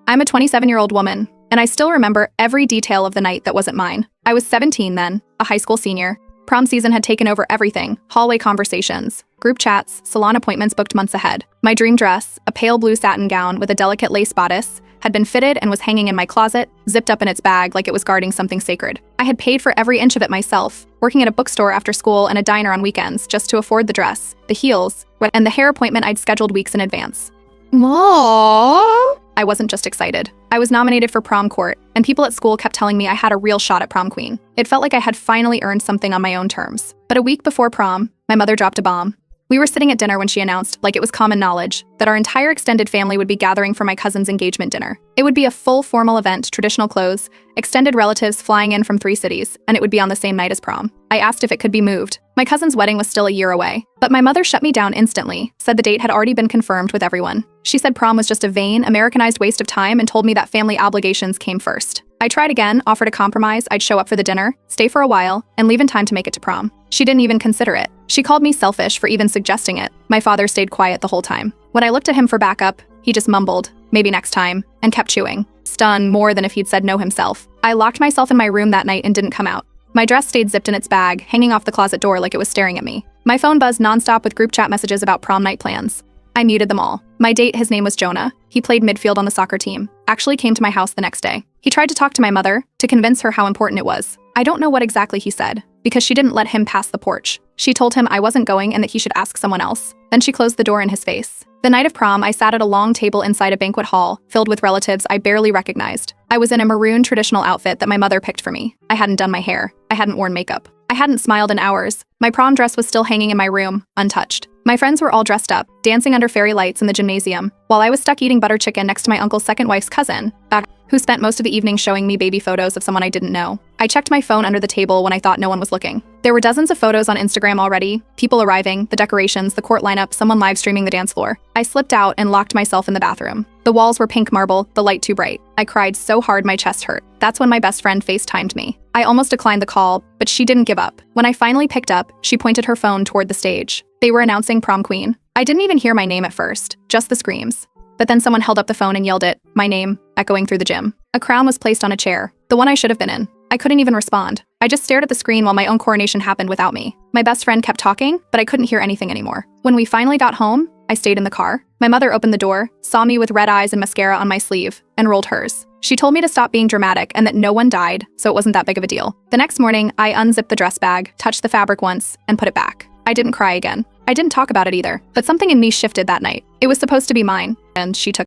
I'm a 27-year-old woman, and I still remember every detail of the night that wasn't mine. I was 17 then, a high school senior. Prom season had taken over everything: hallway conversations, group chats, salon appointments booked months ahead. My dream dress, a pale blue satin gown with a delicate lace bodice, had been fitted and was hanging in my closet, zipped up in its bag like it was guarding something sacred. I had paid for every inch of it myself, working at a bookstore after school and a diner on weekends just to afford the dress, the heels, and the hair appointment I'd scheduled weeks in advance. Mom? I wasn't just excited. I was nominated for prom court, and people at school kept telling me I had a real shot at prom queen. It felt like I had finally earned something on my own terms. But a week before prom, my mother dropped a bomb. We were sitting at dinner when she announced, like it was common knowledge, that our entire extended family would be gathering for my cousin's engagement dinner. It would be a full formal event, traditional clothes, extended relatives flying in from 3 cities, and it would be on the same night as prom. I asked if it could be moved. My cousin's wedding was still a year away, but my mother shut me down instantly, said the date had already been confirmed with everyone. She said prom was just a vain, Americanized waste of time and told me that family obligations came first. I tried again, offered a compromise. I'd show up for the dinner, stay for a while, and leave in time to make it to prom. She didn't even consider it. She called me selfish for even suggesting it. My father stayed quiet the whole time. When I looked at him for backup, he just mumbled, "Maybe next time," and kept chewing, stunned more than if he'd said no himself. I locked myself in my room that night and didn't come out. My dress stayed zipped in its bag, hanging off the closet door like it was staring at me. My phone buzzed nonstop with group chat messages about prom night plans. I muted them all. My date, his name was Jonah. He played midfield on the soccer team. Actually came to my house the next day. He tried to talk to my mother, to convince her how important it was. I don't know what exactly he said, because she didn't let him pass the porch. She told him I wasn't going and that he should ask someone else. Then she closed the door in his face. The night of prom, I sat at a long table inside a banquet hall, filled with relatives I barely recognized. I was in a maroon traditional outfit that my mother picked for me. I hadn't done my hair. I hadn't worn makeup. I hadn't smiled in hours. My prom dress was still hanging in my room, untouched. My friends were all dressed up, dancing under fairy lights in the gymnasium, while I was stuck eating butter chicken next to my uncle's second wife's cousin, who spent most of the evening showing me baby photos of someone I didn't know. I checked my phone under the table when I thought no one was looking. There were dozens of photos on Instagram already, people arriving, the decorations, the court lineup, someone live streaming the dance floor. I slipped out and locked myself in the bathroom. The walls were pink marble, the light too bright. I cried so hard my chest hurt. That's when my best friend FaceTimed me. I almost declined the call, but she didn't give up. When I finally picked up, she pointed her phone toward the stage. They were announcing prom queen. I didn't even hear my name at first, just the screams. But then someone held up the phone and yelled it, my name, echoing through the gym. A crown was placed on a chair, the one I should have been in. I couldn't even respond. I just stared at the screen while my own coronation happened without me. My best friend kept talking, but I couldn't hear anything anymore. When we finally got home, I stayed in the car. My mother opened the door, saw me with red eyes and mascara on my sleeve, and rolled hers. She told me to stop being dramatic and that no one died, so it wasn't that big of a deal. The next morning, I unzipped the dress bag, touched the fabric once, and put it back. I didn't cry again. I didn't talk about it either, but something in me shifted that night. It was supposed to be mine, and she took